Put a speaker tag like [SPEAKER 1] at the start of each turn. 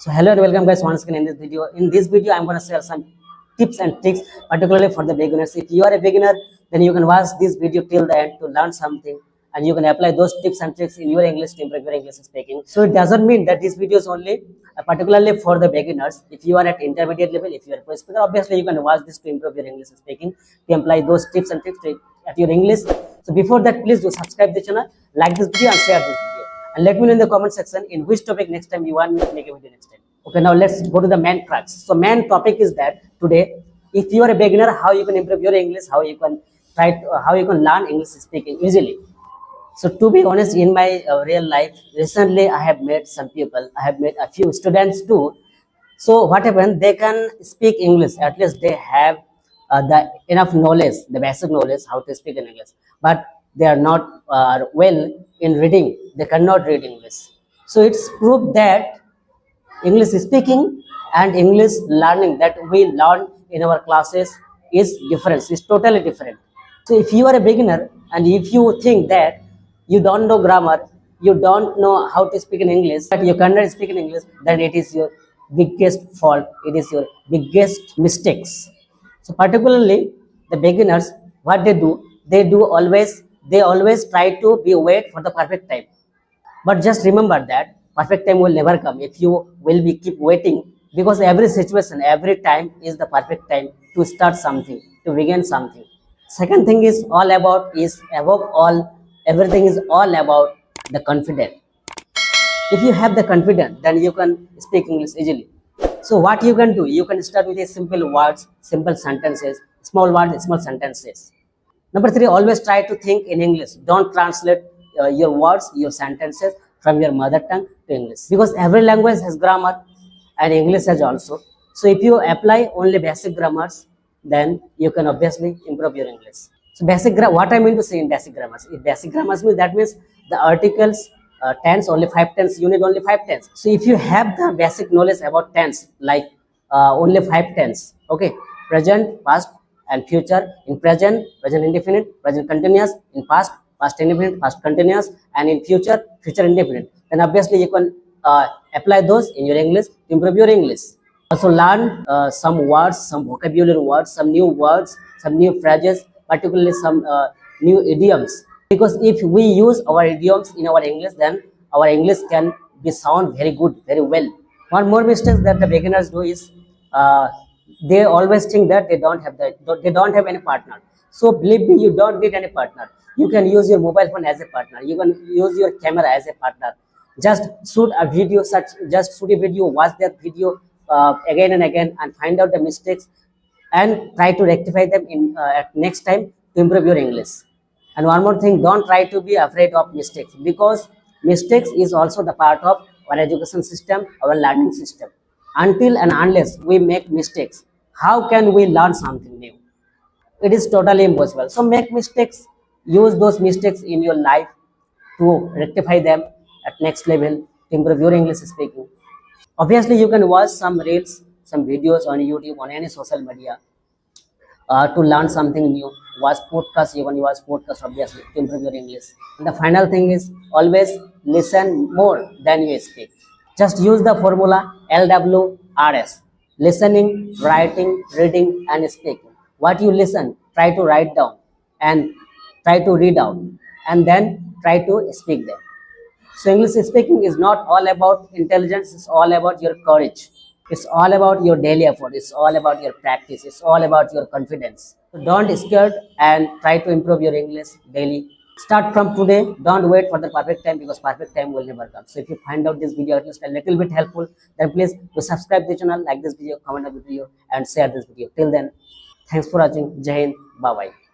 [SPEAKER 1] So hello and welcome guys once again in this video. In this video I'm going to share some tips and tricks particularly for the beginners. If you are a beginner, then you can watch this video till the end to learn something and you can apply those tips and tricks in your English to improve your English speaking. So it doesn't mean that this video is only particularly for the beginners. If you are at intermediate level, if you are a pro speaker, obviously you can watch this to improve your English speaking, to apply those tips and tricks at your English. So before that, please do subscribe the channel, like this video and share this video. And let me know in the comment section in which topic next time you want me to make a video next time. Okay, now let's go to the main crux. So main topic is that today, if you are a beginner, how you can improve your English, how you can learn English speaking easily. So to be honest, in my real life, recently I have met some people. I have met a few students too. So what happened? They can speak English. At least they have the enough knowledge, the basic knowledge how to speak in English. But they are not well in reading. They cannot read English. So it's proved that English speaking and English learning that we learn in our classes is different. It's totally different. So if you are a beginner and if you think that you don't know grammar, you don't know how to speak in English, but you cannot speak in English, then it is your biggest fault. It is your biggest mistakes. So particularly the beginners, what they always try to be wait for the perfect time. But just remember that perfect time will never come if you will be keep waiting, because every situation, every time is the perfect time to start something, to begin something. Second thing is above all, everything is all about the confidence. If you have the confidence, then you can speak English easily. So what you can do, you can start with a simple words, simple sentences, small words, small sentences. Number three, always try to think in English. Don't translate your words, your sentences from your mother tongue to English, because every language has grammar and English has also. So if you apply only basic grammars, then you can obviously improve your English. So what I mean to say in basic grammars, if basic grammars means, that means the articles, tense, only 5 tense, you need only 5 tense. So if you have the basic knowledge about tense, like only 5 tense, okay, present, past and future. In present, present indefinite, present continuous. In past, past indefinite, past continuous, and in future, future indefinite. Then obviously you can apply those in your English to improve your English. Also learn some words, some vocabulary words, some new phrases, particularly some new idioms. Because if we use our idioms in our English, then our English can be sound very good, very well. One more mistake that the beginners do is they always think that they don't have any partner. So believe me, you don't need any partner. You can use your mobile phone as a partner. You can use your camera as a partner. Just shoot a video, watch that video again and again, and find out the mistakes and try to rectify them in at next time to improve your English. And one more thing, don't try to be afraid of mistakes, because mistakes is also the part of our education system, our learning system. Until and unless we make mistakes, how can we learn something new? It is totally impossible. So make mistakes, use those mistakes in your life to rectify them at next level to improve your English speaking. Obviously, you can watch some reels, some videos on YouTube, on any social media to learn something new. Watch podcasts, you can watch podcasts obviously to improve your English. And the final thing is always listen more than you speak. Just use the formula LWRS: listening, writing, reading, and speaking. What you listen, try to write down and try to read out, and then try to speak them. So English speaking is not all about intelligence, it's all about your courage. It's all about your daily effort. It's all about your practice. It's all about your confidence. So don't scared and try to improve your English daily. Start from today. Don't wait for the perfect time, because perfect time will never come. So if you find out this video at least a little bit helpful, then please do subscribe the channel, like this video, comment on the video, and share this video. Till then, thanks for watching. Jai Hind. Bye bye.